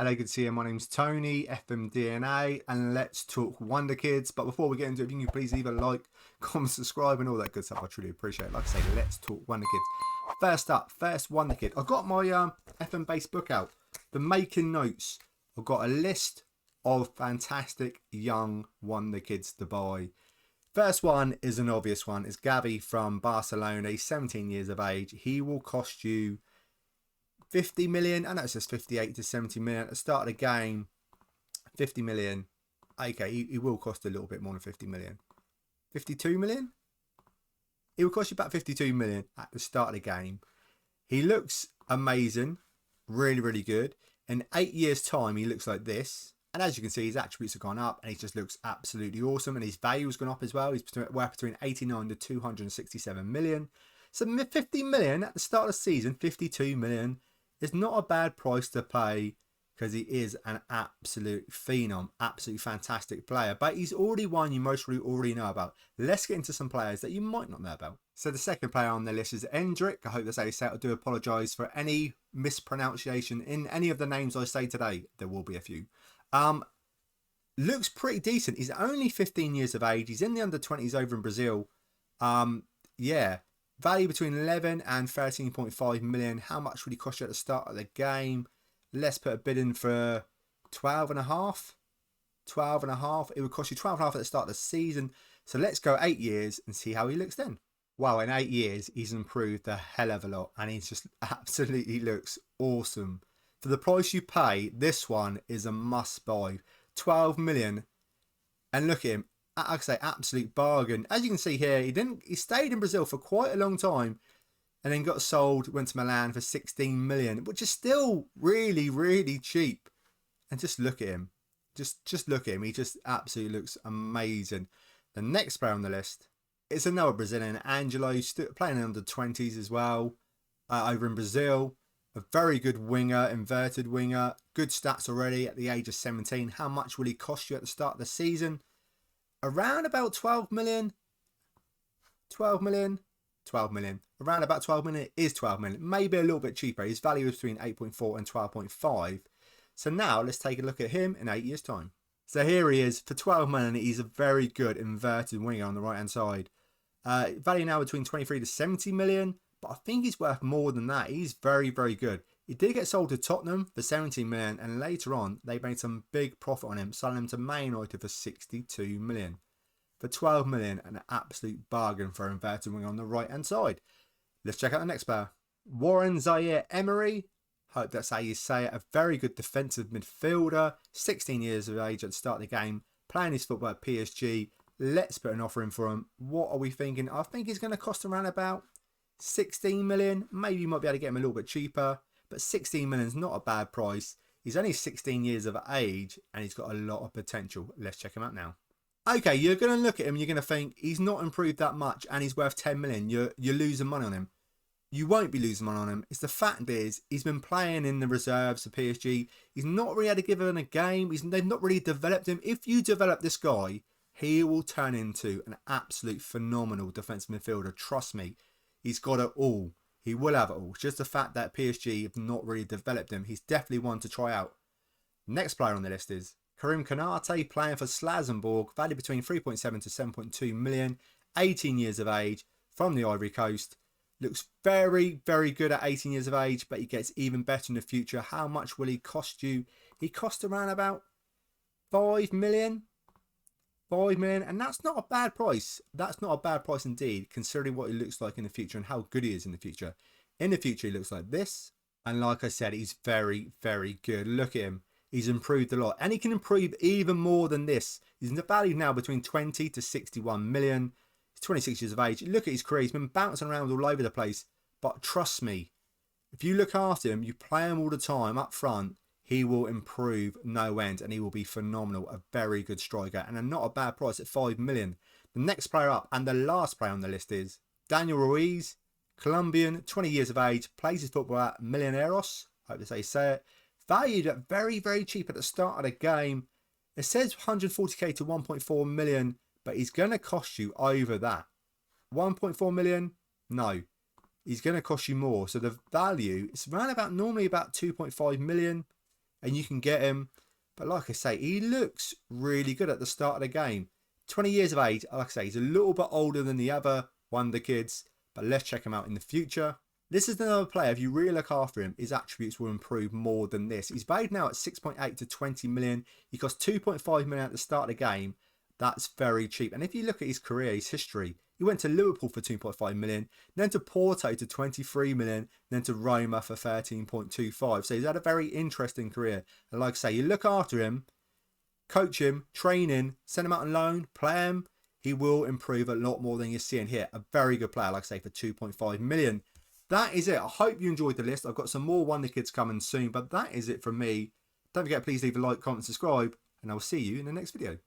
Hello, good to see you. My name's Tony, FMDNA, and let's talk Wonderkids. But before we get into it, if you can please leave a like, comment, subscribe, and all that good stuff. I truly appreciate it. Like I say, let's talk Wonderkids. First up, first Wonderkid. I've got my FM based book out, the making notes. I've got a list of fantastic young Wonderkids to buy. First one is an obvious one. It's Gabby from Barcelona. He's 17 years of age. He will cost you 50 million. I know it says 58 to 70 million at the start of the game. 50 million. Okay, he will cost a little bit more than 50 million. 52 million? It will cost you about 52 million at the start of the game. He looks amazing. Really, really good. In 8 years' time, he looks like this. And as you can see, his attributes have gone up and he just looks absolutely awesome. And his value has gone up as well. He's worth between 89 to 267 million. So 50 million at the start of the season, 52 million. It's not a bad price to pay because he is an absolute phenom, absolutely fantastic player. But he's already one you most already know about. Let's get into some players that you might not know about. So the second player on the list is Hendrick. I hope that's how you say it. I do apologise for any mispronunciation in any of the names I say today. There will be a few. Looks pretty decent. He's only 15 years of age. He's in the under-20s over in Brazil. Yeah. Value between 11 and 13.5 million. How much would he cost you at the start of the game? Let's put a bid in for 12 and a half. 12 and a half. It would cost you 12 and a half at the start of the season. So let's go 8 years and see how he looks then. Wow, in 8 years, he's improved a hell of a lot. And he just absolutely looks awesome. For the price you pay, this one is a must buy. 12 million. And look at him. Like I say, absolute bargain. As you can see here, he stayed in Brazil for quite a long time and then got sold, went to Milan for 16 million, which is still really, really cheap. And just look at him. Just look at him. He just absolutely looks amazing. The next player on the list is another Brazilian, Angelo, playing in under 20s as well, over in Brazil. A very good winger, inverted winger. Good stats already at the age of 17. How much will he cost you at the start of the season? Around about 12 million. 12 million. 12 million. Around about 12 million. It is 12 million. Maybe a little bit cheaper. His value is between 8.4 and 12.5. So now let's take a look at him in 8 years' time. So here he is. For 12 million, he's a very good inverted winger on the right-hand side. Value now between 23 to 70 million. But I think he's worth more than that. He's very, very good. He did get sold to Tottenham for 17 million, and later on they made some big profit on him, selling him to Man United for 62 million. For 12 million, an absolute bargain for an inverted winger on the right hand side. Let's check out the next player. Warren Zaire-Emery. Hope that's how you say it. A very good defensive midfielder. 16 years of age at the start of the game. Playing his football at PSG. Let's put an offer in for him. What are we thinking? I think he's going to cost around about 16 million. Maybe you might be able to get him a little bit cheaper. But 16 million is not a bad price. He's only 16 years of age and he's got a lot of potential. Let's check him out now. Okay, you're going to look at him. You're going to think he's not improved that much and he's worth 10 million. You're losing money on him. You won't be losing money on him. It's the fact is he's been playing in the reserves for PSG. He's not really had to give him a game. They've not really developed him. If you develop this guy, he will turn into an absolute phenomenal defensive midfielder. Trust me, he's got it all. He will have it all. It's just the fact that PSG have not really developed him. He's definitely one to try out. Next player on the list is Canate, playing for Slazenborg, valued between 3.7 to 7.2 million, 18 years of age, from the Ivory Coast. Looks very, very good at 18 years of age, but he gets even better in the future. How much will he cost you? He cost around about 5 million. 5 million, and that's not a bad price. That's not a bad price indeed, considering what he looks like in the future and how good he is in the future. In the future, he looks like this, and like I said, he's very, very good. Look at him. He's improved a lot, and he can improve even more than this. He's valued now between 20 to 61 million. He's 26 years of age. Look at his career. He's been bouncing around all over the place, but trust me, if you look after him, you play him all the time up front, he will improve no end and he will be phenomenal. A very good striker and not a bad price at 5 million. The next player up and the last player on the list is Daniel Ruiz, Colombian, 20 years of age, plays his football at Millonarios. Hope that's how you say it. Valued at very, very cheap at the start of the game. It says 140k to 1.4 million, but he's going to cost you over that. 1.4 million? No. He's going to cost you more. So the value is around about normally about 2.5 million. and you can get him. But like I say, he looks really good at the start of the game. 20 years of age, like I say, he's a little bit older than the other Wonder Kids, but let's check him out in the future. This is another player, if you really look after him, his attributes will improve more than this. He's valued now at 6.8 to 20 million. He cost 2.5 million at the start of the game. That's very cheap. And if you look at his career, his history, he went to Liverpool for 2.5 million, then to Porto to 23 million, then to Roma for 13.25. So he's had a very interesting career. And like I say, you look after him, coach him, train him, send him out on loan, play him, he will improve a lot more than you're seeing here. A very good player, like I say, for 2.5 million. That is it. I hope you enjoyed the list. I've got some more Wonder Kids coming soon, but that is it from me. Don't forget, please leave a like, comment, subscribe, and I will see you in the next video.